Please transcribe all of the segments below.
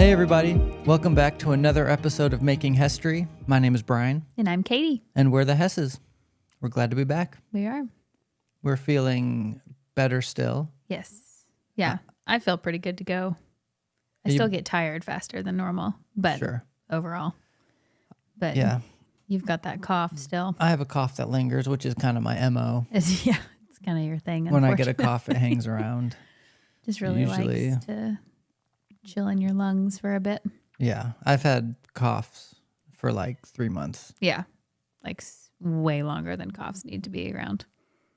Hey everybody, welcome back to another episode of Making History. My name is Brian. And I'm Katie. And we're the Hesses. We're glad to be back. We are. We're feeling better still. Yes. Yeah. I feel pretty good to go. I still get tired faster than normal, but overall. But yeah, you've got that cough still. I have a cough that lingers, which is kind of my MO. It's kind of your thing. When I get a cough, it hangs around. Just really likes to chill in your lungs for a bit. Yeah. I've had coughs for like 3 months. Yeah. Like way longer than coughs need to be around.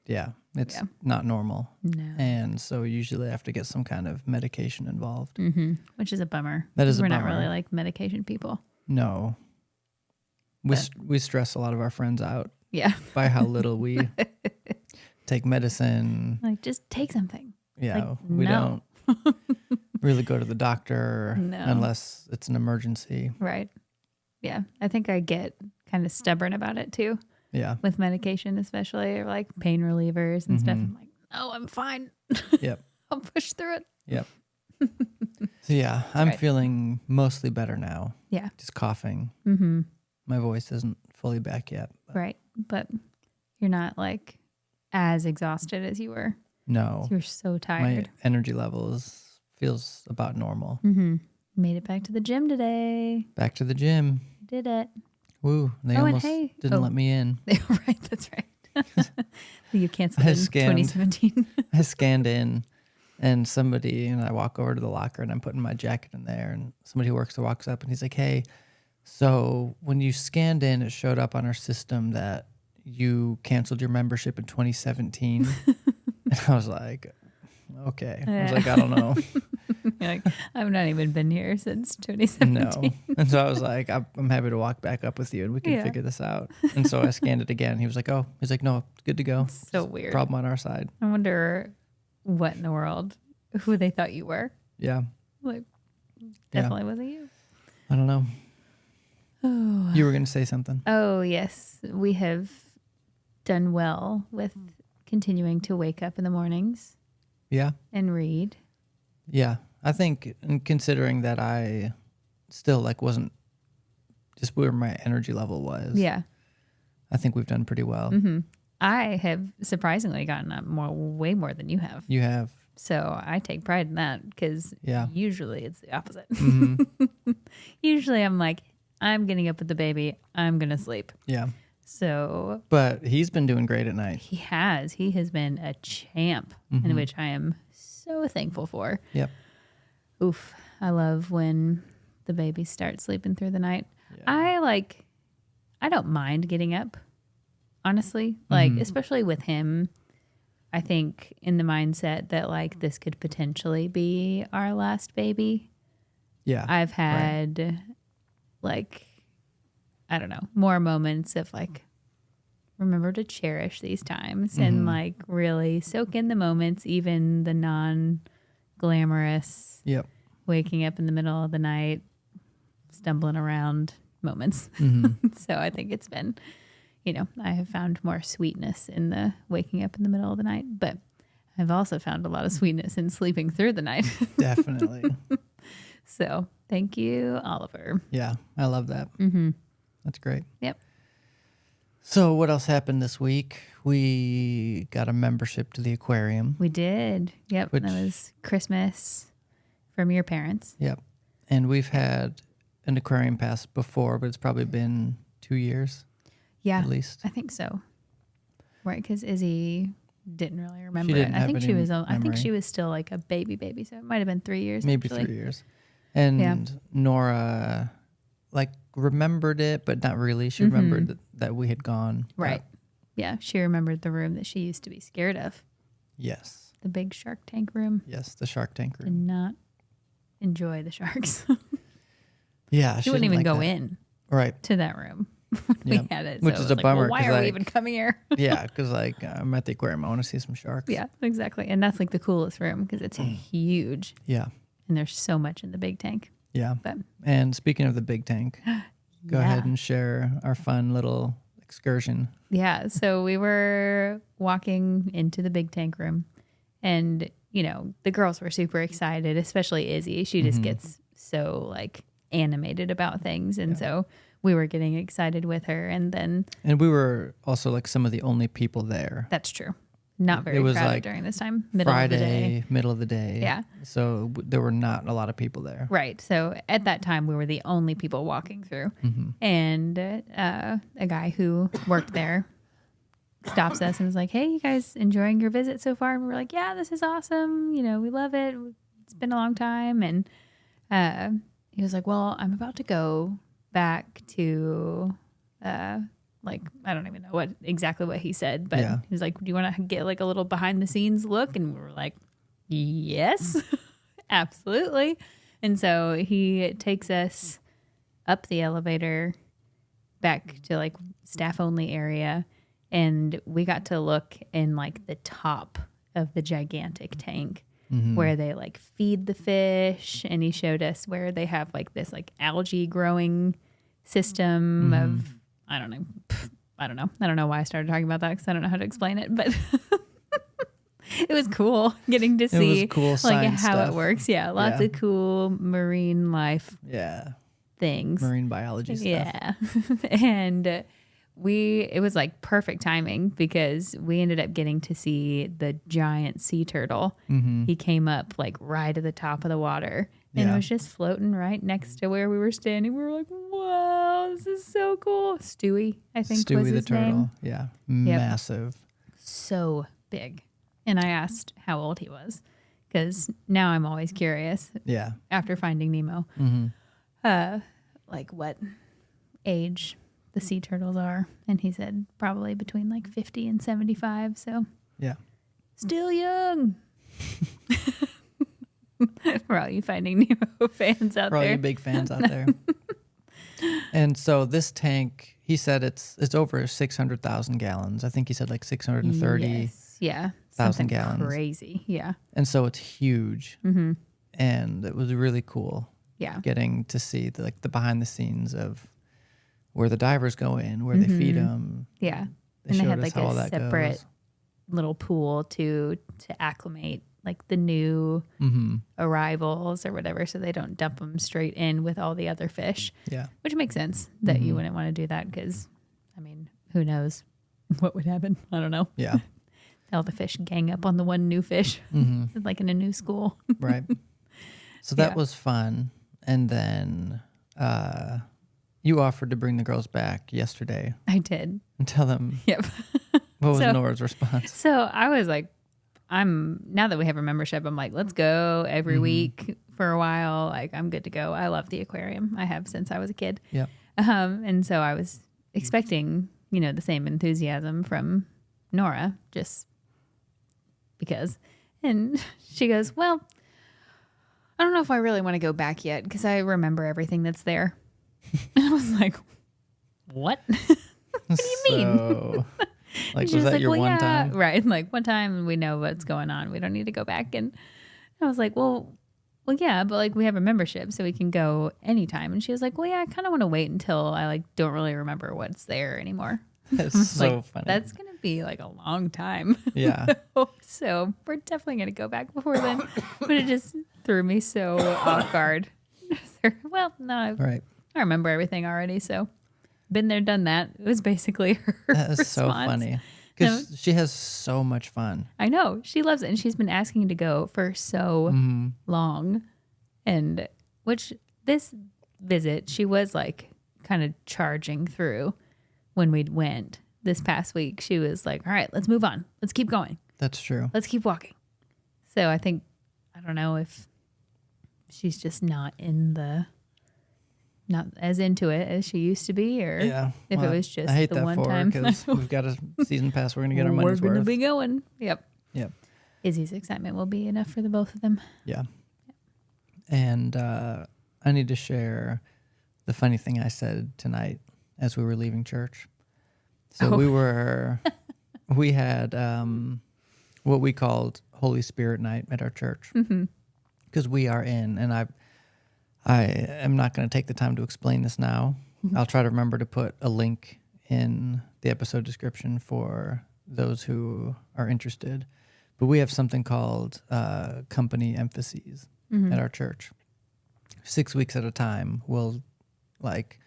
Yeah. It's not normal. No. And so usually I have to get some kind of medication involved. Mm-hmm. Which is a bummer. That is a bummer. We're not really like medication people. No. We stress a lot of our friends out. Yeah. By how little we take medicine. Like, just take something. Yeah. Like, we no. don't really go to the doctor unless it's an emergency. Right. Yeah. I think I get kind of stubborn about it too. Yeah. With medication, especially, or like pain relievers and stuff. I'm like, no, I'm fine. Yep. I'll push through it. Yep. So yeah, I'm feeling mostly better now. Yeah. Just coughing. Mm-hmm. My voice isn't fully back yet. But. Right. But you're not like as exhausted as you were. No. You're so tired. My energy levels feels about normal. Mm-hmm. Made it back to the gym today. Back to the gym. Did it. Woo. They almost didn't let me in. Right. That's right. You canceled in 2017. I scanned in and I walk over to the locker and I'm putting my jacket in there and somebody who walks up and he's like, hey, so when you scanned in, it showed up on our system that you canceled your membership in 2017. And I was like, okay. I was like, I don't know. Like, I've not even been here since 2017. No. And so I was like, I'm happy to walk back up with you and we can figure this out. And so I scanned it again. He was like, no, it's good to go. It's so weird. Problem on our side. I wonder what in the world, who they thought you were. Yeah. Like, definitely wasn't you. I don't know. Oh. You were going to say something. Oh, yes. We have done well with continuing to wake up in the mornings. Yeah. And read. Yeah. I think, and considering that I still wasn't just where my energy level was. Yeah. I think we've done pretty well. Mm-hmm. I have surprisingly gotten up way more than you have. You have. So I take pride in that because usually it's the opposite. Mm-hmm. Usually I'm like, I'm getting up with the baby. I'm going to sleep. Yeah. So. But he's been doing great at night. He has. He has been a champ, in which I am so thankful for. Yep. Oof. I love when the baby starts sleeping through the night. Yeah. I don't mind getting up, honestly. Like, especially with him, I think in the mindset that this could potentially be our last baby. Yeah. I've had I don't know, more moments of remember to cherish these times and really soak in the moments, even the non-glamorous waking up in the middle of the night, stumbling around moments. So I think it's been, I have found more sweetness in the waking up in the middle of the night, but I've also found a lot of sweetness in sleeping through the night. Definitely. So thank you, Oliver. Yeah, I love that. That's great. Yep. So what else happened this week? We got a membership to the aquarium. We did. Yep. That was Christmas from your parents. Yep. And we've had an aquarium pass before, but it's probably been 2 years. Yeah. At least. I think so. Right, because Izzy didn't really remember she didn't it. Have I think she was still a baby, so it might have been 3 years. Maybe actually. 3 years. And Nora remembered it, but not really. She remembered that we had gone. Right. Yeah. She remembered the room that she used to be scared of. Yes. The big Shark Tank room. Yes, the Shark Tank room. Did not enjoy the sharks. Yeah. She wouldn't even go in. Right. To that room. We had it. Which is a bummer. Why are we even coming here? Yeah, because I'm at the aquarium. I want to see some sharks. Yeah, exactly. And that's the coolest room because it's huge. Yeah. And there's so much in the big tank. Yeah. And speaking of the big tank, go ahead and share our fun little excursion. Yeah. So we were walking into the big tank room and, the girls were super excited, especially Izzy. She just gets so like animated about things. And so we were getting excited with her. And we were also like some of the only people there. That's true. Not very it was crowded like during this time. Friday, middle of the day. Yeah. So there were not a lot of people there. Right. So at that time, we were the only people walking through. And a guy who worked there stops us and was like, hey, you guys enjoying your visit so far? And we're like, yeah, this is awesome. You know, we love it. It's been a long time. And he was like, well, I'm about to go back to like, I don't even know exactly what he said, but he was like, do you want to get like a little behind the scenes look? And we were like, yes, absolutely. And so he takes us up the elevator back to like staff only area. And we got to look in like the top of the gigantic tank where they like feed the fish. And he showed us where they have like this like algae growing system of, I don't know. I don't know why I started talking about that because I don't know how to explain it, but it was cool getting to see cool like how stuff. it works. Yeah. Lots of cool marine life things. Marine biology stuff. Yeah. And it was like perfect timing because we ended up getting to see the giant sea turtle. He came up like right at the top of the water. And it was just floating right next to where we were standing. We were like, wow, this is so cool. Stewie, I think was his the turtle. name. Yeah. Massive. So big. And I asked how old he was because now I'm always curious. Yeah. After Finding Nemo. Like what age the sea turtles are. And he said probably between like 50 and 75. So yeah. Still young. For all you Finding Nemo fans out there. For all you big fans out there. And so this tank, he said it's over 600,000 gallons. I think he said like 630,000 something gallons. Crazy. Yeah. And so it's huge. And it was really cool. Yeah. Getting to see the behind the scenes of where the divers go in, where they feed them. Yeah. They and they had us like how all a that separate goes. little pool to acclimate like the new arrivals or whatever, so they don't dump them straight in with all the other fish. Yeah. Which makes sense that you wouldn't want to do that because, I mean, who knows what would happen? I don't know. Yeah. All the fish gang up on the one new fish, like in a new school. Right. So that was fun. And then you offered to bring the girls back yesterday. I did. And tell them. Yep. What was Nora's response? So I was like, now that we have a membership, I'm like, let's go every week for a while. Like, I'm good to go. I love the aquarium. I have since I was a kid. Yeah. And so I was expecting, the same enthusiasm from Nora, just because. And she goes, well, I don't know if I really want to go back yet because I remember everything that's there. And I was like, what? What do you mean? Like, was that like, your one yeah, time? right. Like one time we know what's going on. We don't need to go back. And I was like, well, yeah, but like we have a membership so we can go anytime. And she was like, well, yeah, I kind of want to wait until I like don't really remember what's there anymore. That's so funny. That's going to be like a long time. Yeah. So we're definitely going to go back before then. But it just threw me so off guard. Well, no, right. I remember everything already. So been there, done that. It was basically her That is response. so funny. Because she has so much fun. I know. She loves it. And she's been asking to go for so long. And which this visit, she was like kind of charging through when we went this past week. She was like, all right, let's move on. Let's keep going. That's true. Let's keep walking. So I don't know if she's just not as into it as she used to be, or if it was just I hate the that one for time. because we've got a season pass. We're going to get our money's We're worth. going to be going. Yep. Yep. Izzy's excitement will be enough for the both of them. Yeah. And I need to share the funny thing I said tonight as we were leaving church. So we had what we called Holy Spirit night at our church because we are in, and I am not going to take the time to explain this now. I'll try to remember to put a link in the episode description for those who are interested. But we have something called company emphases at our church. 6 weeks at a time, we'll like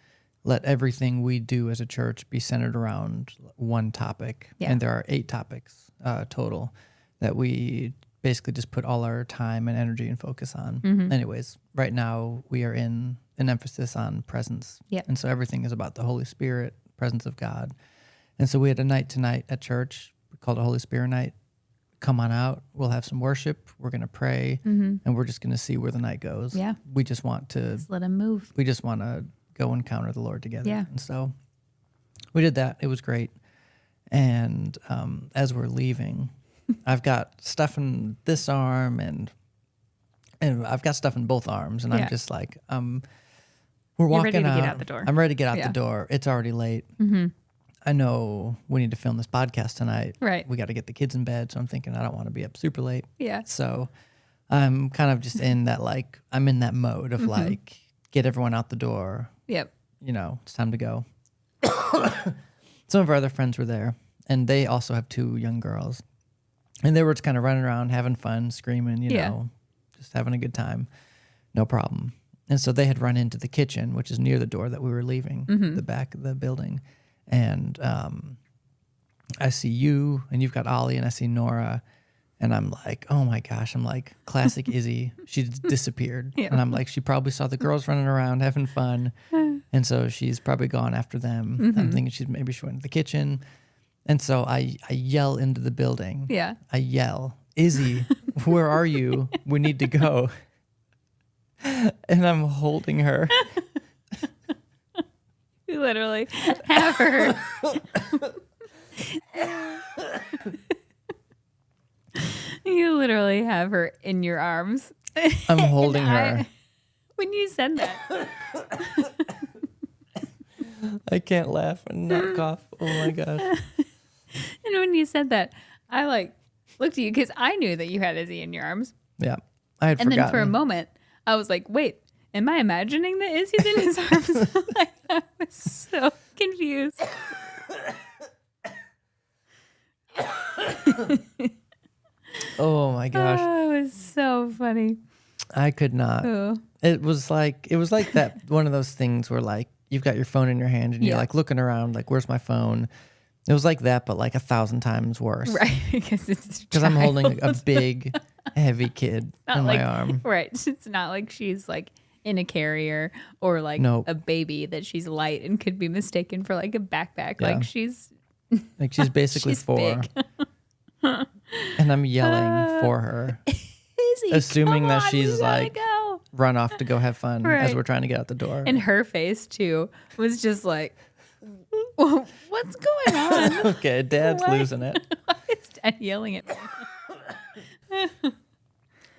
let everything we do as a church be centered around one topic. Yeah. And there are 8 topics total that we basically just put all our time and energy and focus on. Anyways, right now we are in an emphasis on presence. Yep. And so everything is about the Holy Spirit, presence of God. And so we had a night tonight at church called a Holy Spirit night. Come on out. We'll have some worship. We're going to pray, and we're just going to see where the night goes. Yeah. We just want to Just let him move. we just want to go encounter the Lord together. Yeah. And so we did that. It was great. And as we're leaving, I've got stuff in this arm and I've got stuff in both arms. And Yeah. I'm just like, we're You're walking ready to out. get out the door. I'm ready to get out Yeah. the door. It's already late. I know we need to film this podcast tonight. Right. We got to get the kids in bed. So I'm thinking I don't want to be up super late. Yeah. So I'm kind of just in that, like, I'm in that mode of like, get everyone out the door. Yep. You know, it's time to go. Some of our other friends were there, and they also have 2 young girls. And they were just kind of running around, having fun, screaming, you Yeah. know, just having a good time. No problem. And so they had run into the kitchen, which is near the door that we were leaving, the back of the building. And I see you, and you've got Ollie, and I see Nora. And I'm like, oh my gosh. I'm like, classic Izzy. She disappeared. Yeah. And I'm like, she probably saw the girls running around having fun. And so she's probably gone after them. I'm thinking maybe she went to the kitchen. And so I yell into the building. Yeah. I yell, Izzy, where are you? We need to go. And I'm holding her. You literally have her. You literally have her in your arms. I'm holding And her. When you said that, I can't laugh and not cough. Oh my gosh. and when you said that, I like looked at you because I knew that you had Izzy in your arms. Yeah. I had And forgotten. then for a moment, I was like, wait, am I imagining that Izzy's in his arms? Like, I was so confused. Oh my gosh. Oh, it was so funny. I could not. Oh. It was like that one of those things where like you've got your phone in your hand and you're Yeah. like looking around like, where's my phone? It was like that, but like 1,000 times worse. Right, because it's Because I'm holding a big, heavy kid Not in like, my arm. Right. It's not like she's like in a carrier or like Nope. a baby that she's light and could be mistaken for like a backpack. Yeah. Like she's Like she's basically she's 4. big. And I'm yelling for her, Izzy, assuming come that on, she's we gotta like go. run off to go have fun as Right. we're trying to get out the door. And her face too was just like, what's going on? Okay, Dad's Why? losing it. Why is Dad yelling at me?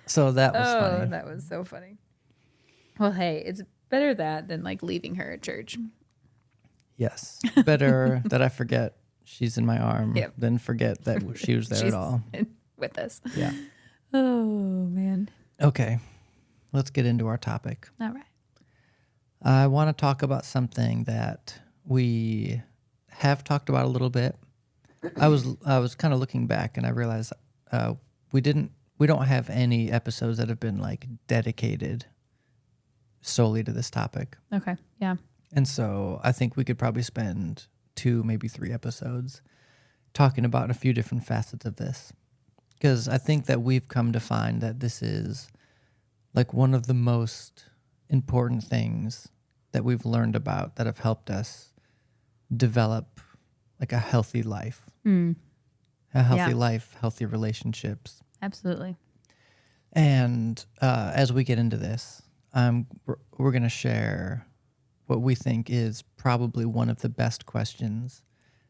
So that was Oh, funny. that was so funny. Well, hey, it's better that than like leaving her at church. Yes. Better that I forget she's in my arm Yep. than forget that she was there She's at all. with us. Yeah. Oh, man. Okay. Let's get into our topic. All right. I want to talk about something that we have talked about a little bit. I was kind of looking back and I realized we don't have any episodes that have been like dedicated solely to this topic. Okay. Yeah. And so I think we could probably spend 2, maybe 3 episodes talking about a few different facets of this. Because I think that we've come to find that this is like one of the most important things that we've learned about that have helped us develop like a healthy life. A healthy life, healthy relationships. Absolutely. And as we get into this, we're going to share what we think is probably one of the best questions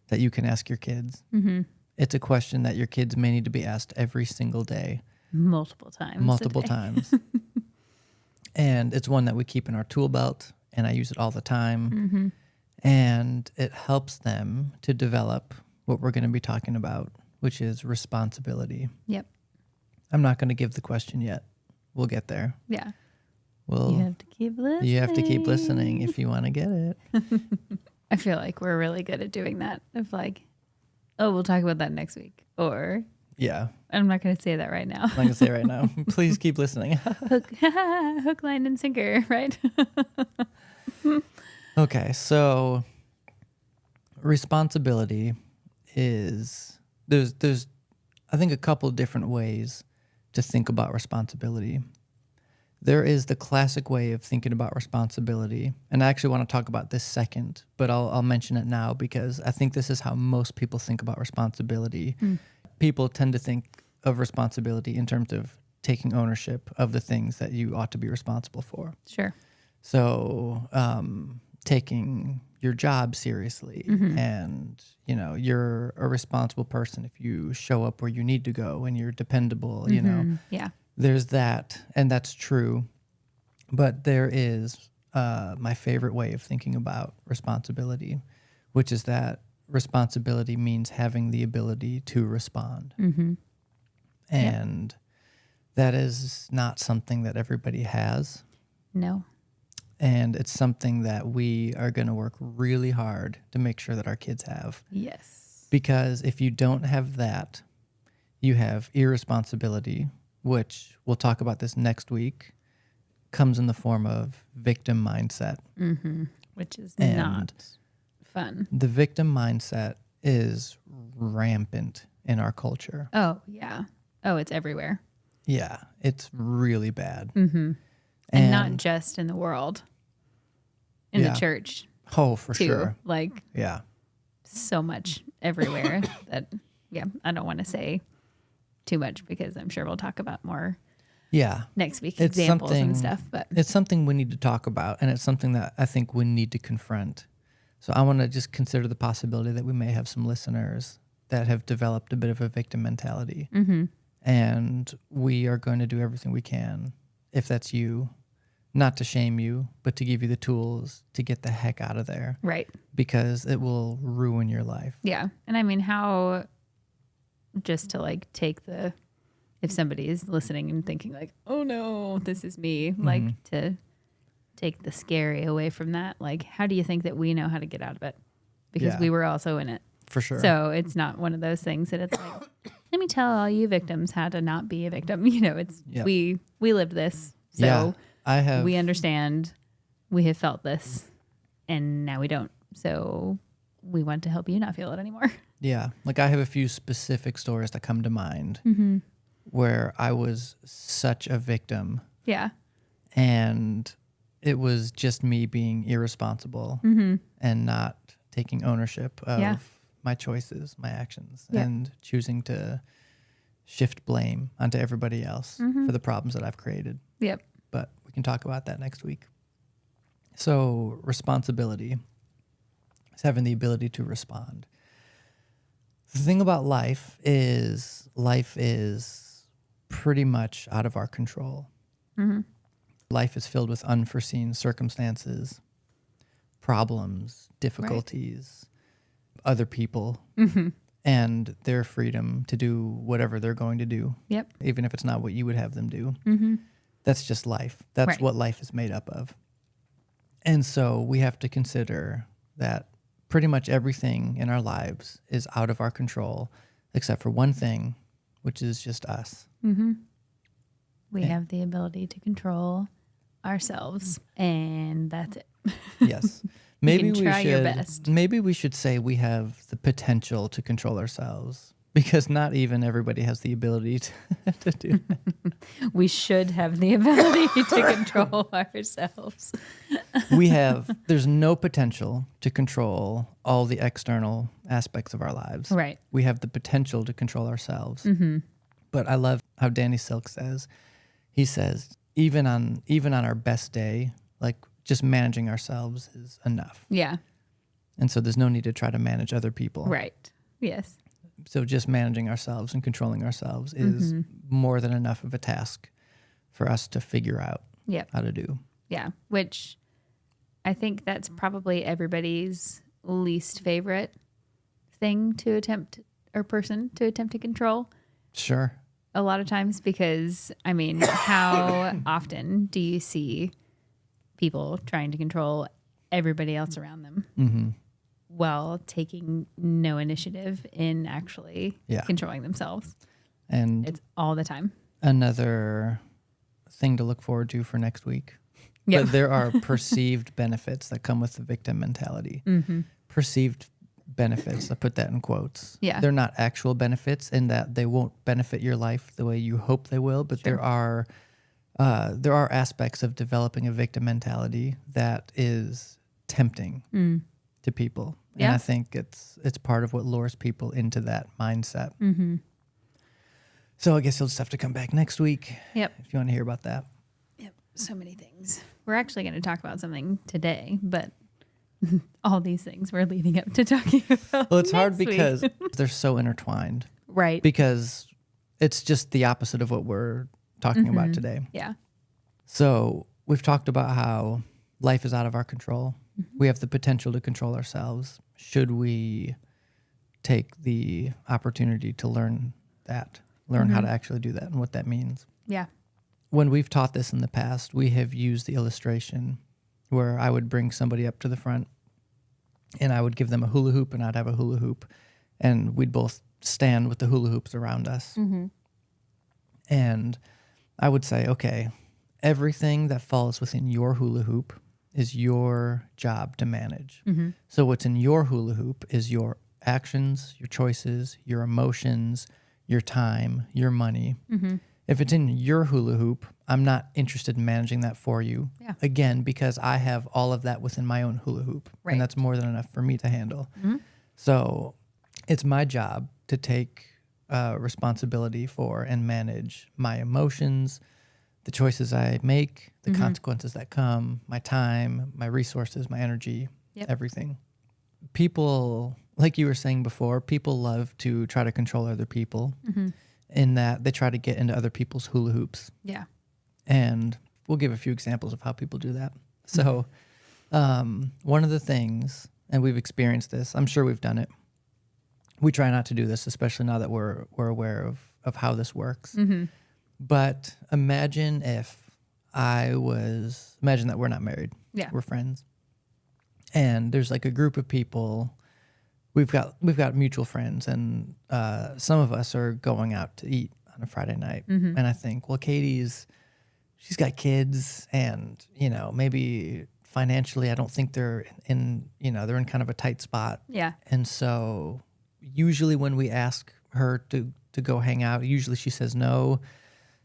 that you can ask your kids. Mm-hmm. It's a question that your kids may need to be asked every single day. Multiple times. Multiple a day. times. And it's one that we keep in our tool belt, and I use it all the time. Mm-hmm. And it helps them to develop what we're going to be talking about, which is responsibility. Yep. I'm not going to give the question yet. We'll get there. Yeah. Well, You have to keep listening. you have to keep listening if you want to get it. I feel like we're really good at doing that. Of like, oh, we'll talk about that next week. Or Yeah. I'm not going to say that right now. I'm not going to say it right now. Please keep listening. Hook, line, and sinker, right? Okay, so responsibility is there's I think a couple different ways to think about responsibility. There is the classic way of thinking about responsibility, and I actually want to talk about this second, but I'll mention it now because I think this is how most people think about responsibility. People tend to think of responsibility in terms of taking ownership of the things that you ought to be responsible for. Sure. So taking your job seriously, and you're a responsible person if you show up where you need to go and you're dependable. Yeah. There's that, and that's true. But there is my favorite way of thinking about responsibility, which is that responsibility means having the ability to respond. And that is not something that everybody has. No. And it's something that we are going to work really hard to make sure that our kids have. Yes. Because if you don't have that, you have irresponsibility, which we'll talk about this next week, comes in the form of victim mindset. Which is And not fun. the victim mindset is rampant in our culture. Oh, yeah. Oh, it's everywhere. Yeah, it's really bad. And not just in the world, in the church. Oh, for too. sure. Like, Yeah. so much everywhere that, I don't want to say too much because I'm sure we'll talk about more next week, examples and stuff. But it's something we need to talk about, and it's something that I think we need to confront. So I want to just consider the possibility that we may have some listeners that have developed a bit of a victim mentality. And we are going to do everything we can, if that's you, not to shame you, but to give you the tools to get the heck out of there. right. Because it will ruin your life. Yeah. And I mean, how, just to like take the, if somebody is listening and thinking like, oh no, this is me, like to take the scary away from that. Like, how do you think that we know how to get out of it? Because we were also in it. For sure. So it's not one of those things that it's like, let me tell all you victims how to not be a victim. It's, we lived this. So we understand, we have felt this, and now we don't. So we want to help you not feel it anymore. Yeah. Like I have a few specific stories that come to mind where I was such a victim. Yeah. And it was just me being irresponsible and not taking ownership of my choices, my actions, and choosing to shift blame onto everybody else for the problems that I've created. Yep. But we can talk about that next week. So responsibility is having the ability to respond. The thing about life is pretty much out of our control. Life is filled with unforeseen circumstances, problems, difficulties, other people, and their freedom to do whatever they're going to do. Yep. Even if it's not what you would have them do. That's just life. That's what life is made up of. And so we have to consider that pretty much everything in our lives is out of our control, except for one thing, which is just us. We have the ability to control ourselves, and that's it. Yes. Maybe can try your best. Maybe we should say we have the potential to control ourselves, because not even everybody has the ability to do that. We should have the ability to control ourselves. There's no potential to control all the external aspects of our lives. Right. We have the potential to control ourselves. But I love how Danny Silk says, he says, even on our best day, like just managing ourselves is enough. Yeah. And so there's no need to try to manage other people. Right. Yes. So just managing ourselves and controlling ourselves is more than enough of a task for us to figure out how to do. Yeah. Which I think that's probably everybody's least favorite thing to attempt, or person to attempt to control. Sure. A lot of times, because I mean, how often do you see people trying to control everybody else around them while taking no initiative in actually controlling themselves? And It's all the time. another thing to look forward to for next week. Yep. But there are perceived benefits that come with the victim mentality. Mm-hmm. Perceived benefits. I put that in quotes. Yeah. They're not actual benefits in that they won't benefit your life the way you hope they will, but Sure. there are aspects of developing a victim mentality that is tempting to people. And Yeah. I think it's part of what lures people into that mindset. Mm-hmm. So I guess you'll just have to come back next week Yep. if you want to hear about that. Yep. So many things. We're actually going to talk about something today, but all these things we're leading up to talking about. Well, it's hard next week. because they're so intertwined. Right. Because it's just the opposite of what we're talking about today. Yeah. So we've talked about how life is out of our control. Mm-hmm. We have the potential to control ourselves. Should we take the opportunity to learn how to actually do that and what that means? Yeah. When we've taught this in the past, we have used the illustration where I would bring somebody up to the front and I would give them a hula hoop and I'd have a hula hoop and we'd both stand with the hula hoops around us. Mm-hmm. And I would say, okay, everything that falls within your hula hoop is your job to manage. Mm-hmm. So what's in your hula hoop is your actions, your choices, your emotions, your time, your money. Mm-hmm. If it's in your hula hoop, I'm not interested in managing that for you. Yeah. Again, because I have all of that within my own hula hoop. Right. And that's more than enough for me to handle. Mm-hmm. So it's my job to take responsibility for and manage my emotions, the choices I make, the consequences that come, my time, my resources, my energy, everything. People, like you were saying before, people love to try to control other people in that they try to get into other people's hula hoops. Yeah. And we'll give a few examples of how people do that. So one of the things, and we've experienced this, I'm sure we've done it. We try not to do this, especially now that we're aware of how this works. Mm-hmm. But imagine imagine that we're not married. Yeah. We're friends. And there's like a group of people, we've got mutual friends, and some of us are going out to eat on a Friday night. Mm-hmm. And I think, well, she's got kids and, maybe financially, I don't think they're in kind of a tight spot. Yeah. And so usually when we ask her to go hang out, usually she says no.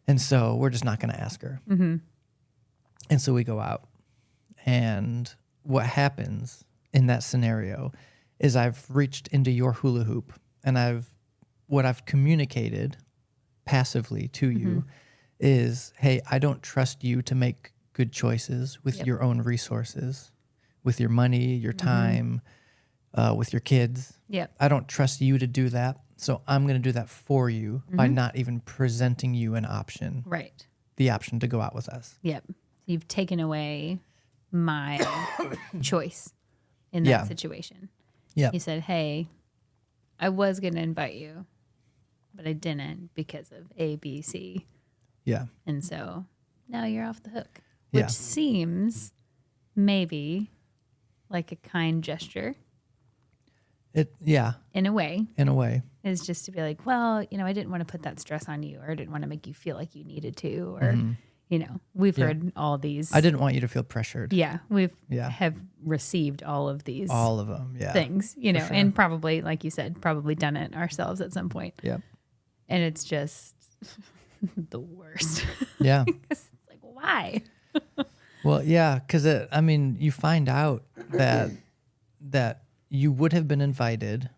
And so we're just not going to ask her. Mm-hmm. And so we go out. And what happens in that scenario is I've reached into your hula hoop and what I've communicated passively to you is, hey, I don't trust you to make good choices with your own resources, with your money, your time, with your kids. Yep. I don't trust you to do that. So I'm going to do that for you by not even presenting you an option, Right. the option to go out with us. Yep. You've taken away my choice in that situation. Yeah. You said, hey, I was going to invite you, but I didn't because of A, B, C. Yeah. And so now you're off the hook, which Yeah. seems maybe like a kind gesture in a way. In a way. Is just to be like, well, I didn't want to put that stress on you, or I didn't want to make you feel like you needed to, or, we've heard all these. I didn't want you to feel pressured. Yeah. Have received all of these All of them. Yeah. things, sure. and probably, like you said, probably done it ourselves at some point. Yep. And it's just the worst. Yeah. It's like, why? Well, yeah, because you find out that you would have been invited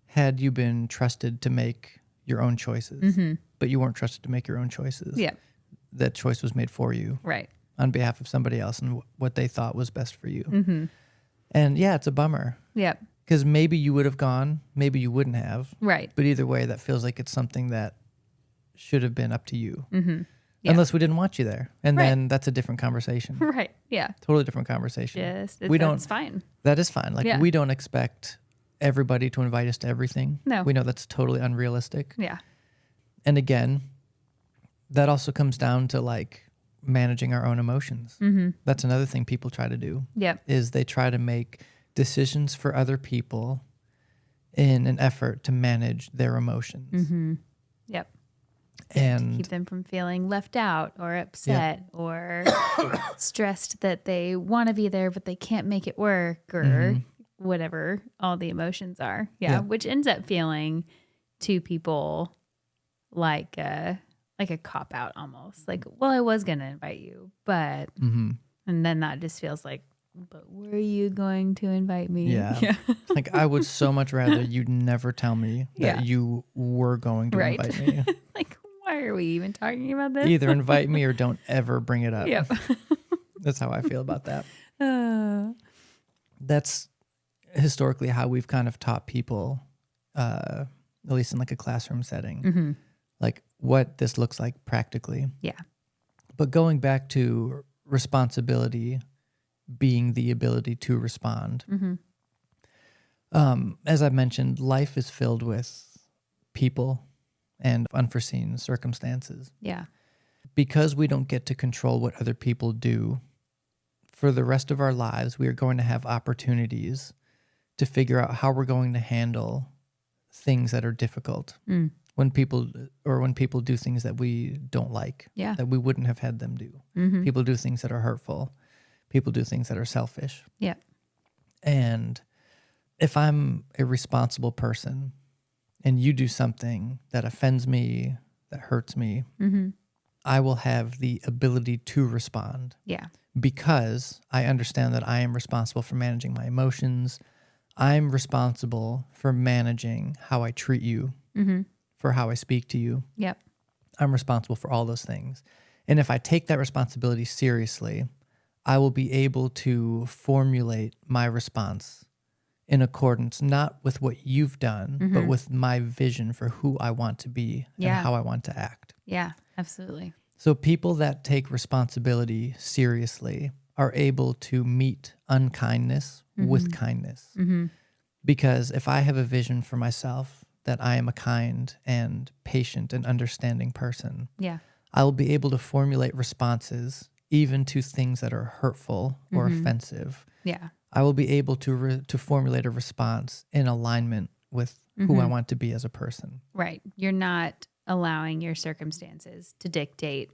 had you been trusted to make your own choices, but you weren't trusted to make your own choices. Yeah. That choice was made for you Right. on behalf of somebody else and what they thought was best for you. Mm-hmm. And yeah, it's a bummer Yep. because maybe you would have gone, maybe you wouldn't have. Right. But either way, that feels like it's something that should have been up to you. Mm-hmm. Yeah. Unless we didn't want you there. And Right. then that's a different conversation. Right. Yeah. Totally different conversation. Yes. We don't- That's fine. That is fine. Like Yeah. we don't expect everybody to invite us to everything. No. We know that's totally unrealistic. Yeah. And again, that also comes down to like managing our own emotions. Mm-hmm. That's another thing people try to do Yep. is they try to make decisions for other people in an effort to manage their emotions. Mm-hmm. Yep. And keep them from feeling left out or upset or stressed that they want to be there, but they can't make it work or whatever all the emotions are. Yeah. Which ends up feeling to people like a cop out almost. Like, well, I was going to invite you, but, and then that just feels like, but were you going to invite me? Yeah. Like, I would so much rather you never tell me that you were going to invite me. Like, why are we even talking about this? Either invite me or don't ever bring it up. Yep. That's how I feel about that. That's historically how we've kind of taught people, at least in like a classroom setting, like what this looks like practically. Yeah. But going back to responsibility being the ability to respond. As I mentioned, life is filled with people and unforeseen circumstances. Yeah. Because we don't get to control what other people do, for the rest of our lives, we are going to have opportunities to figure out how we're going to handle things that are difficult. When people do things that we don't like, that we wouldn't have had them do. People do things that are hurtful. People do things that are selfish. Yeah. And if I'm a responsible person and you do something that offends me, that hurts me, I will have the ability to respond. Yeah. Because I understand that I am responsible for managing my emotions. I'm responsible for managing how I treat you, for how I speak to you. Yep. I'm responsible for all those things. And if I take that responsibility seriously, I will be able to formulate my response in accordance, not with what you've done, but with my vision for who I want to be and how I want to act. Yeah, absolutely. So people that take responsibility seriously are able to meet unkindness with kindness. Because if I have a vision for myself that I am a kind and patient and understanding person, I will be able to formulate responses even to things that are hurtful or offensive. Yeah. I will be able to formulate a response in alignment with who I want to be as a person. Right. You're not allowing your circumstances to dictate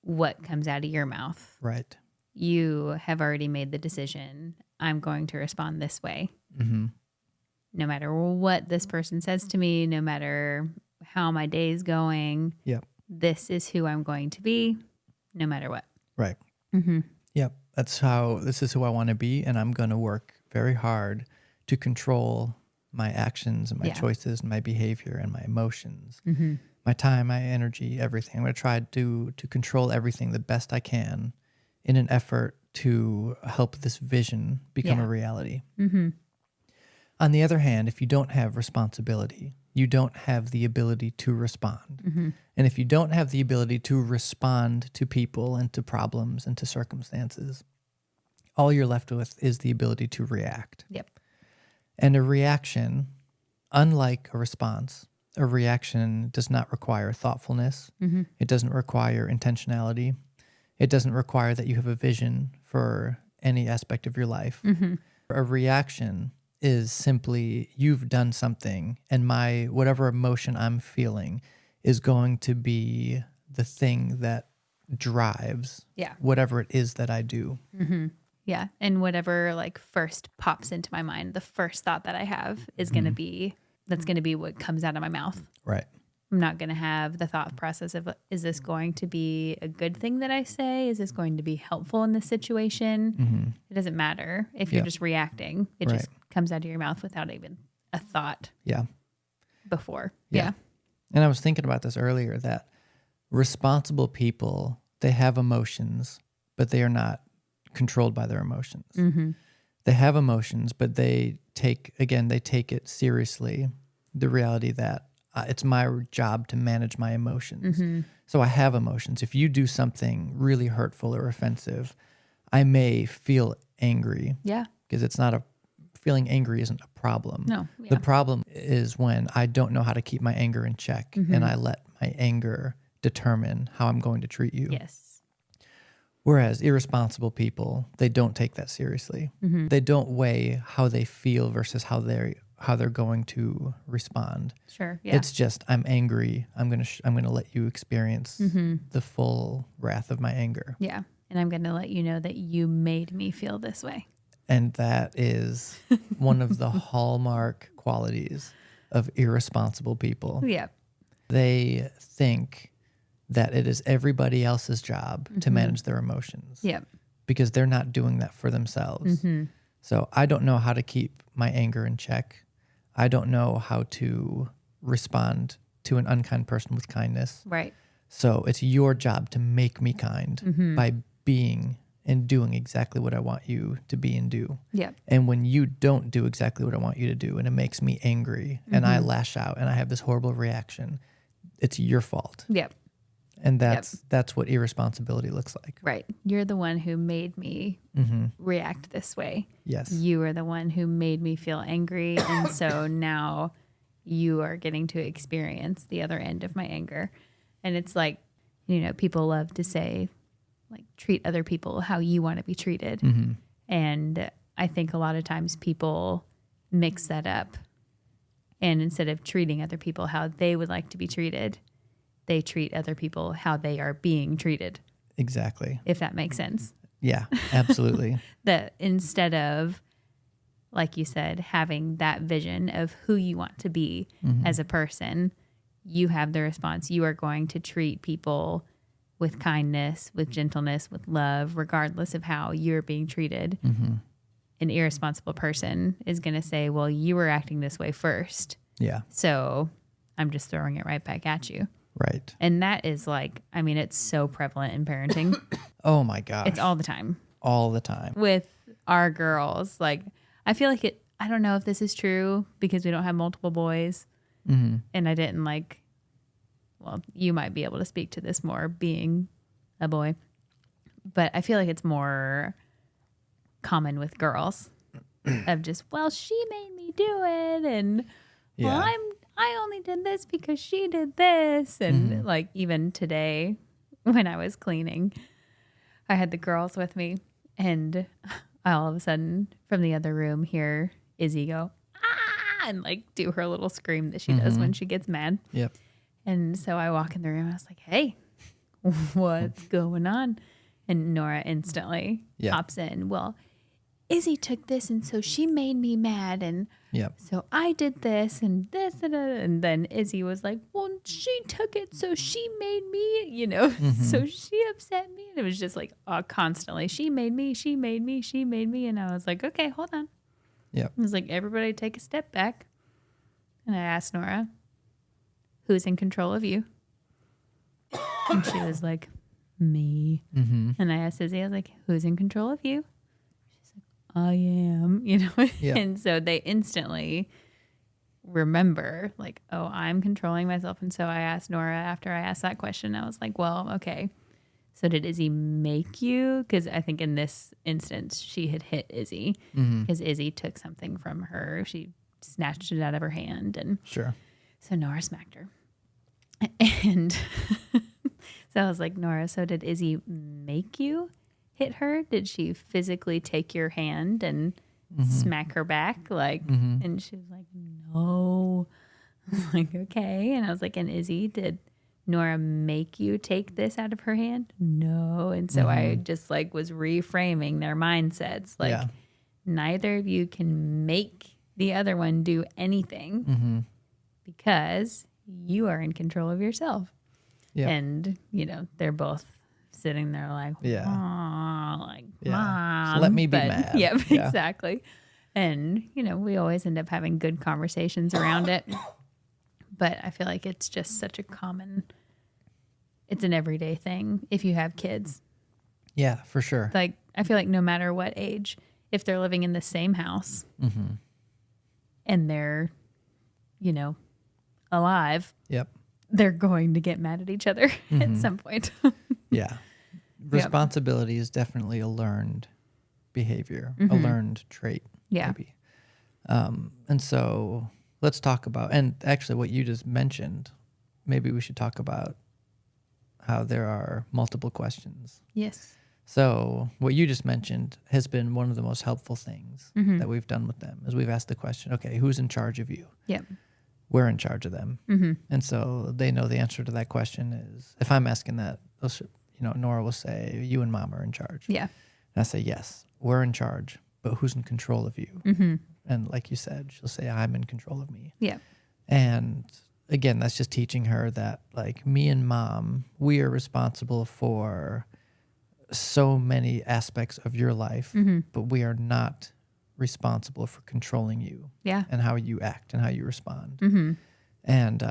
what comes out of your mouth. Right. You have already made the decision, I'm going to respond this way. No matter what this person says to me, no matter how my day is going, this is who I'm going to be, no matter what. Right. Yep. This is who I want to be. And I'm going to work very hard to control my actions and my choices and my behavior and my emotions, my time, my energy, everything. I'm going to try to control everything the best I can in an effort to help this vision become a reality. On the other hand, if you don't have responsibility, you don't have the ability to respond. And if you don't have the ability to respond to people and to problems and to circumstances, all you're left with is the ability to react. Yep. And a reaction, unlike a response, a reaction does not require thoughtfulness. It doesn't require intentionality. It doesn't require that you have a vision for any aspect of your life. A reaction is simply you've done something and my whatever emotion I'm feeling is going to be the thing that drives whatever it is that I do. Yeah. And whatever like first pops into my mind, the first thought that I have is going to be, that's going to be what comes out of my mouth. Right. I'm not going to have the thought process of, is this going to be a good thing that I say? Is this going to be helpful in this situation? It doesn't matter if you're just reacting. It just comes out of your mouth without even a thought before. Yeah. And I was thinking about this earlier, that responsible people, they have emotions, but they are not controlled by their emotions. They have emotions, but they take it seriously. The reality that it's my job to manage my emotions. So I have emotions. If you do something really hurtful or offensive, I may feel angry. Yeah. Because feeling angry isn't a problem. No. Yeah. The problem is when I don't know how to keep my anger in check and I let my anger determine how I'm going to treat you. Yes. Whereas irresponsible people, they don't take that seriously. They don't weigh how they feel versus how how they're going to respond. Sure. Yeah. It's just, I'm angry. I'm gonna let you experience the full wrath of my anger. Yeah. And I'm going to let you know that you made me feel this way. And that is one of the hallmark qualities of irresponsible people. Yeah. They think that it is everybody else's job to manage their emotions. Yeah. Because they're not doing that for themselves. So I don't know how to keep my anger in check. I don't know how to respond to an unkind person with kindness. Right. So it's your job to make me kind by being and doing exactly what I want you to be and do. Yeah. And when you don't do exactly what I want you to do and it makes me angry and I lash out and I have this horrible reaction, it's your fault. Yep. And that's what irresponsibility looks like. Right. You're the one who made me react this way. Yes. You are the one who made me feel angry. And so now you are getting to experience the other end of my anger. And it's like, you know, people love to say, like, treat other people how you want to be treated. And I think a lot of times people mix that up. And instead of treating other people how they would like to be treated, they treat other people how they are being treated. Exactly. If that makes sense. Yeah, absolutely. That instead of, like you said, having that vision of who you want to be as a person, you have the response. You are going to treat people with kindness, with gentleness, with love, regardless of how you're being treated. An irresponsible person is going to say, well, you were acting this way first. Yeah. So I'm just throwing it right back at you. Right. And that is like, I mean, it's so prevalent in parenting. Oh my gosh. It's all the time. All the time. With our girls. Like, I feel like it, I don't know if this is true because we don't have multiple boys. And I didn't like, well, you might be able to speak to this more being a boy. But I feel like it's more common with girls of just, well, she made me do it. And, well, I only did this because she did this. And like even today when I was cleaning, I had the girls with me and I all of a sudden from the other room hear Izzy go, ah, and like do her little scream that she does when she gets mad. Yep. And so I walk in the room and I was like, hey, what's going on? And Nora instantly pops in. Well, Izzy took this and so she made me mad and so I did this and this and then Izzy was like, well, she took it so she made me, you know, so she upset me. And it was just like constantly, she made me. And I was like, okay, hold on. Yep. I was like, everybody take a step back. And I asked Nora, who's in control of you? And she was like, me. And I asked Izzy, I was like, who's in control of you? I am, you know, and so they instantly remember like, oh, I'm controlling myself. And so I asked Nora after I asked that question, I was like, well, okay, so did Izzy make you? Because I think in this instance, she had hit Izzy because Izzy took something from her. She snatched it out of her hand. And sure. So Nora smacked her. And so I was like, Nora, so did Izzy make you hit her? Did she physically take your hand and smack her back? Like, and she was like, no. I was like, okay. And I was like, and Izzy, did Nora make you take this out of her hand? No. And so I just like was reframing their mindsets. Like, neither of you can make the other one do anything because you are in control of yourself. Yeah. And, you know, they're both sitting there like, Mom. So let me be mad. Yeah, exactly. And, you know, we always end up having good conversations around it. But I feel like it's just such a common, it's an everyday thing if you have kids. Yeah, for sure. Like, I feel like no matter what age, if they're living in the same house and they're, you know, alive, they're going to get mad at each other at some point. Yeah. Responsibility is definitely a learned behavior, a learned trait. Yeah. Maybe. And so let's talk about, and actually what you just mentioned, maybe we should talk about how there are multiple questions. Yes. So what you just mentioned has been one of the most helpful things Mm-hmm. that we've done with them is we've asked the question, okay, who's in charge of you? Yep. We're in charge of them. Mm-hmm. And so they know the answer to that question is, if I'm asking that, Nora will say, you and mom are in charge. Yeah. And I say, yes, we're in charge, but who's in control of you? Mm-hmm. And like you said, she'll say, I'm in control of me. Yeah. And again, that's just teaching her that, like, me and mom, we are responsible for so many aspects of your life, Mm-hmm. but we are not responsible for controlling you Yeah. and how you act and how you respond. Mm-hmm. And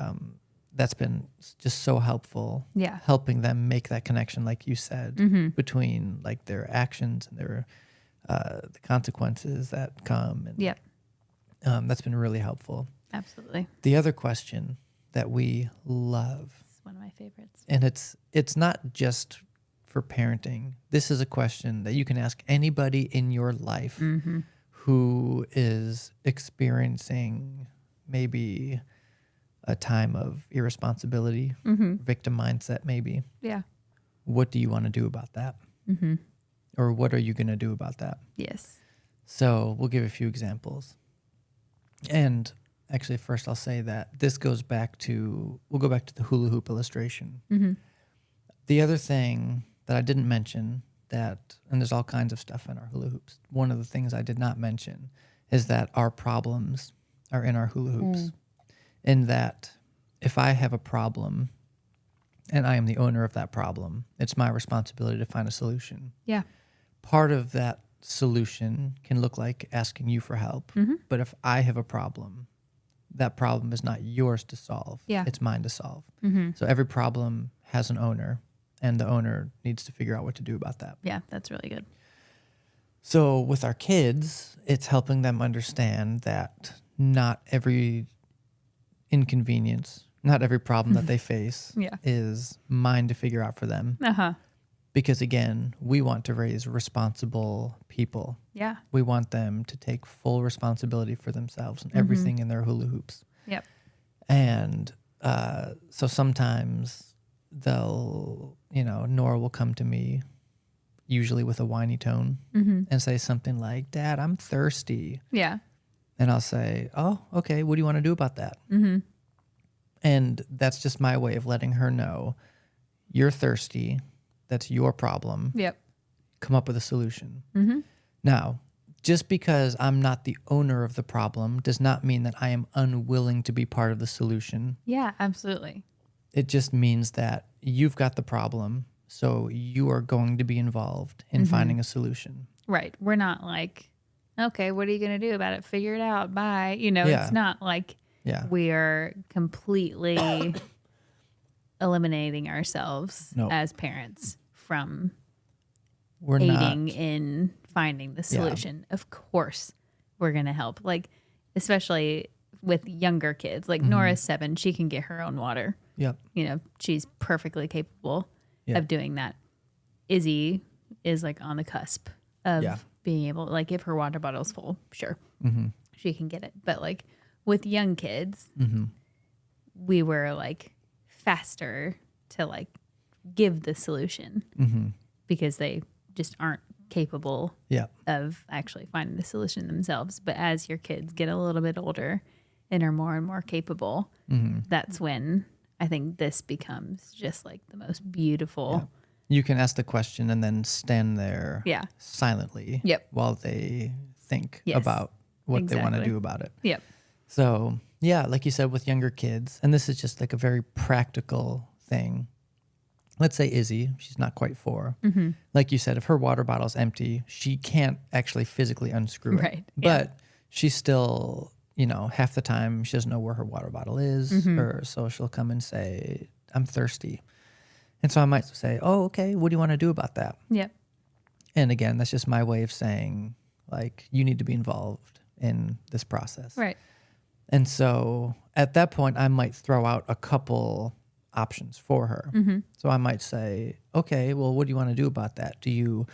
that's been just so helpful, Yeah. helping them make that connection, like you said, Mm-hmm. between like their actions and their the consequences that come. And Yep. that's been really helpful. Absolutely. The other question that we love, It's one of my favorites. and it's not just for parenting. This is a question that you can ask anybody in your life Mm-hmm. who is experiencing maybe a time of irresponsibility, Mm-hmm. victim mindset maybe. Yeah. What do you want to do about that? Mm-hmm. Or what are you going to do about that? Yes. So we'll give a few examples. And actually, first I'll say that we'll go back to the hula hoop illustration. Mm-hmm. The other thing that I didn't mention and there's all kinds of stuff in our hula hoops. One of the things I did not mention is that our problems are in our hula hoops. In that if I have a problem and I am the owner of that problem, it's my responsibility to find a solution. Yeah. Part of that solution can look like asking you for help. Mm-hmm. But if I have a problem, that problem is not yours to solve. Yeah. It's mine to solve. Mm-hmm. So every problem has an owner, and the owner needs to figure out what to do about that. Yeah. That's really good. So with our kids, it's helping them understand that not every inconvenience, not every problem that they face Yeah. is mine to figure out for them. Uh-huh. Because again, we want to raise responsible people. Yeah. We want them to take full responsibility for themselves and everything in their hula hoops. Yep. And so sometimes Nora will come to me, usually with a whiny tone, Mm-hmm. and say something like, Dad, I'm thirsty. Yeah. And I'll say, oh, okay, what do you want to do about that? Mm-hmm. And that's just my way of letting her know, you're thirsty. That's your problem. Yep. Come up with a solution. Mm-hmm. Now, just because I'm not the owner of the problem does not mean that I am unwilling to be part of the solution. Yeah, absolutely. It just means that you've got the problem, so you are going to be involved in finding a solution. Right. We're not like, okay, what are you going to do about it? Figure it out. Bye. Yeah. It's not like we are completely eliminating ourselves No. as parents from We're aiding not. in finding the solution. Of course, we're going to help. Like, especially with younger kids. Like Nora's 7, she can get her own water. Yep. She's perfectly capable Yeah. of doing that. Izzy is like on the cusp of being able, like, if her water bottle's full, sure, she can get it. But like with young kids, we were like faster to like give the solution because they just aren't capable Yep. of actually finding the solution themselves. But as your kids get a little bit older and are more and more capable, that's when I think this becomes just like the most beautiful. You can ask the question and then stand there silently while they think about what they want to do about it. Yep. So, yeah, like you said, with younger kids, and this is just like a very practical thing. Let's say Izzy, she's not quite 4. Like you said, if her water bottle's empty, she can't actually physically unscrew it. Right. But she's still, half the time she doesn't know where her water bottle is, or so she'll come and say, I'm thirsty. And so I might say, oh, okay, what do you want to do about that? Yep. And again, that's just my way of saying, like, you need to be involved in this process. Right. And so at that point, I might throw out a couple options for her. So I might say, okay, well, what do you want to do about that? Do you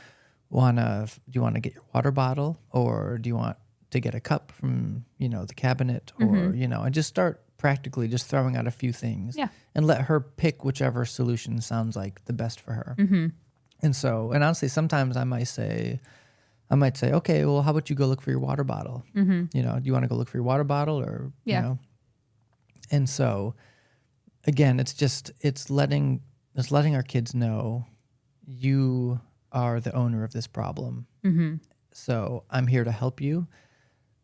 want to get your water bottle, or do you want to get a cup from, the cabinet, or, and just start practically just throwing out a few things and let her pick whichever solution sounds like the best for her. And so, and honestly, sometimes I might say, okay, well, how about you go look for your water bottle? Do you want to go look for your water bottle or, And so again, it's letting our kids know you are the owner of this problem. So I'm here to help you,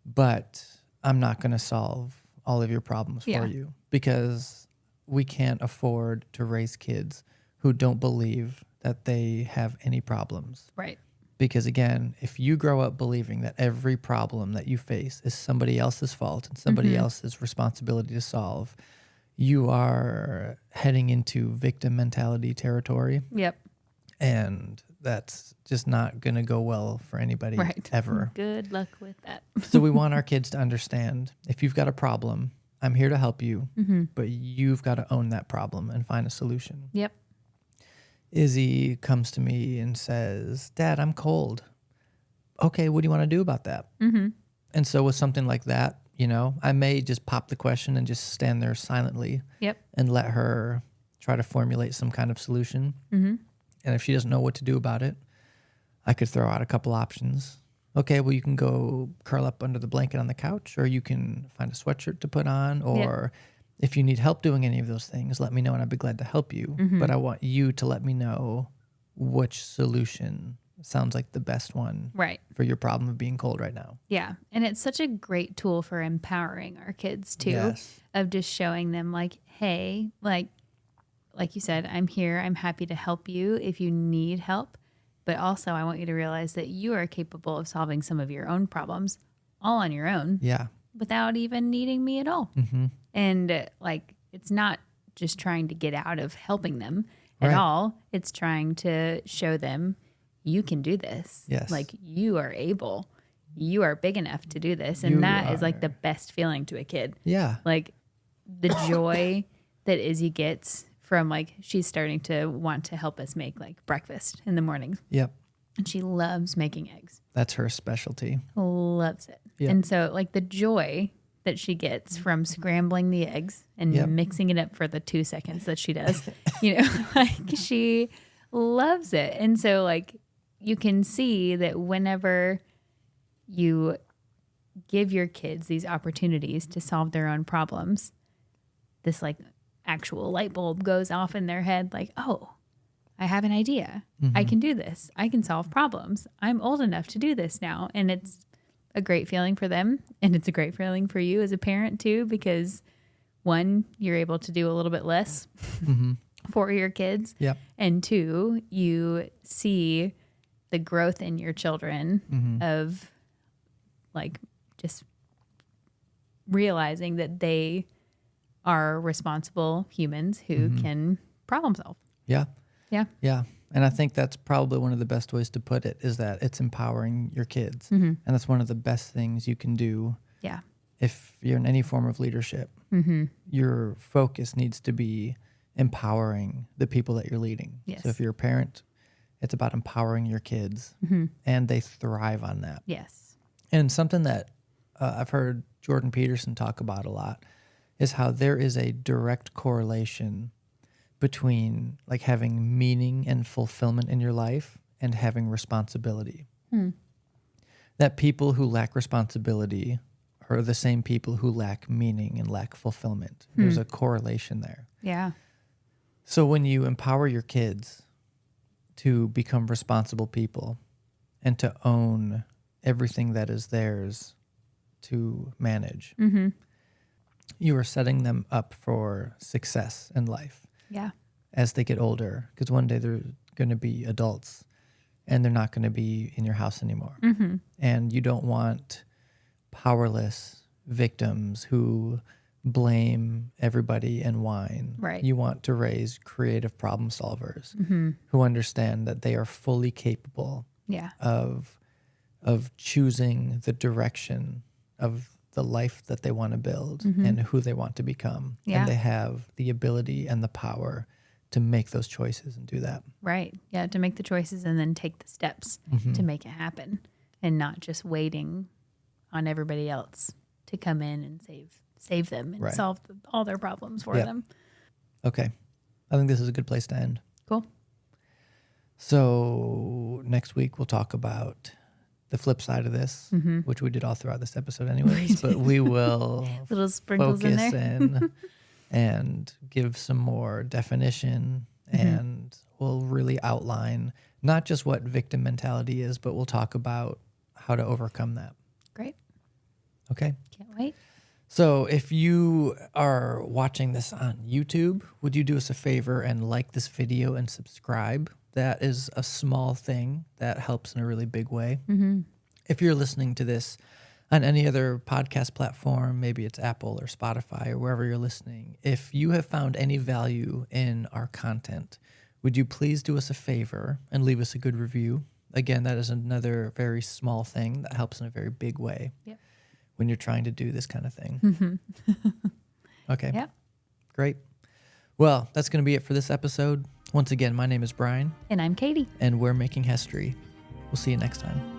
but I'm not going to solve all of your problems for you, because we can't afford to raise kids who don't believe that they have any problems. Right. Because again, if you grow up believing that every problem that you face is somebody else's fault and somebody else's responsibility to solve, you are heading into victim mentality territory. Yep. And that's just not going to go well for anybody ever. Good luck with that. So we want our kids to understand, if you've got a problem, I'm here to help you, but you've got to own that problem and find a solution. Yep. Izzy comes to me and says, Dad, I'm cold. Okay, what do you want to do about that? And so with something like that, I may just pop the question and just stand there silently and let her try to formulate some kind of solution. And if she doesn't know what to do about it, I could throw out a couple options. Okay, well, you can go curl up under the blanket on the couch, or you can find a sweatshirt to put on, or if you need help doing any of those things, let me know and I'd be glad to help you. But I want you to let me know which solution sounds like the best one for your problem of being cold right now. Yeah. And it's such a great tool for empowering our kids too, of just showing them like, hey, like you said, I'm here. I'm happy to help you if you need help. But also I want you to realize that you are capable of solving some of your own problems all on your own. Yeah. Without even needing me at all. And like, it's not just trying to get out of helping them at all. It's trying to show them you can do this. Yes. Like, you are able, you are big enough to do this. And that is like the best feeling to a kid. Yeah. Like the joy that Izzy gets from like, she's starting to want to help us make like breakfast in the mornings. Yep. And she loves making eggs. That's her specialty. Loves it. Yep. And so like the joy that she gets from scrambling the eggs and mixing it up for the 2 seconds that she does, like she loves it. And so like you can see that whenever you give your kids these opportunities to solve their own problems, this like actual light bulb goes off in their head like, oh, I have an idea. I can do this. I can solve problems. I'm old enough to do this now. And it's a great feeling for them. And it's a great feeling for you as a parent too, because one, you're able to do a little bit less for your kids. Yep. And two, you see the growth in your children of like just realizing that they are responsible humans who can problem solve. Yeah. Yeah. Yeah. And I think that's probably one of the best ways to put it, is that it's empowering your kids. And that's one of the best things you can do. Yeah. If you're in any form of leadership, your focus needs to be empowering the people that you're leading. Yes. So if you're a parent, it's about empowering your kids, and they thrive on that. Yes. And something that I've heard Jordan Peterson talk about a lot is how there is a direct correlation between like having meaning and fulfillment in your life and having responsibility. That people who lack responsibility are the same people who lack meaning and lack fulfillment. There's a correlation there. Yeah. So when you empower your kids to become responsible people and to own everything that is theirs to manage, you are setting them up for success in life. Yeah. As they get older, because one day they're going to be adults and they're not going to be in your house anymore. And you don't want powerless victims who blame everybody and whine. Right. You want to raise creative problem solvers who understand that they are fully capable of choosing the direction of the life that they want to build and who they want to become. Yeah. And they have the ability and the power to make those choices and do that. Right. Yeah. To make the choices and then take the steps to make it happen, and not just waiting on everybody else to come in and save them and solve all their problems for them. Okay. I think this is a good place to end. Cool. So next week we'll talk about the flip side of this, which we did all throughout this episode anyways, but we will Little sprinkles in focus there. in and give some more definition, and we'll really outline not just what victim mentality is, but we'll talk about how to overcome that. Great. Okay. Can't wait. So if you are watching this on YouTube, would you do us a favor and like this video and subscribe? That is a small thing that helps in a really big way. If you're listening to this on any other podcast platform, maybe it's Apple or Spotify or wherever you're listening, if you have found any value in our content, would you please do us a favor and leave us a good review? Again, that is another very small thing that helps in a very big way when you're trying to do this kind of thing. Okay. Yeah. Great. Well, that's going to be it for this episode. Once again, my name is Brian. And I'm Katie. And we're making history. We'll see you next time.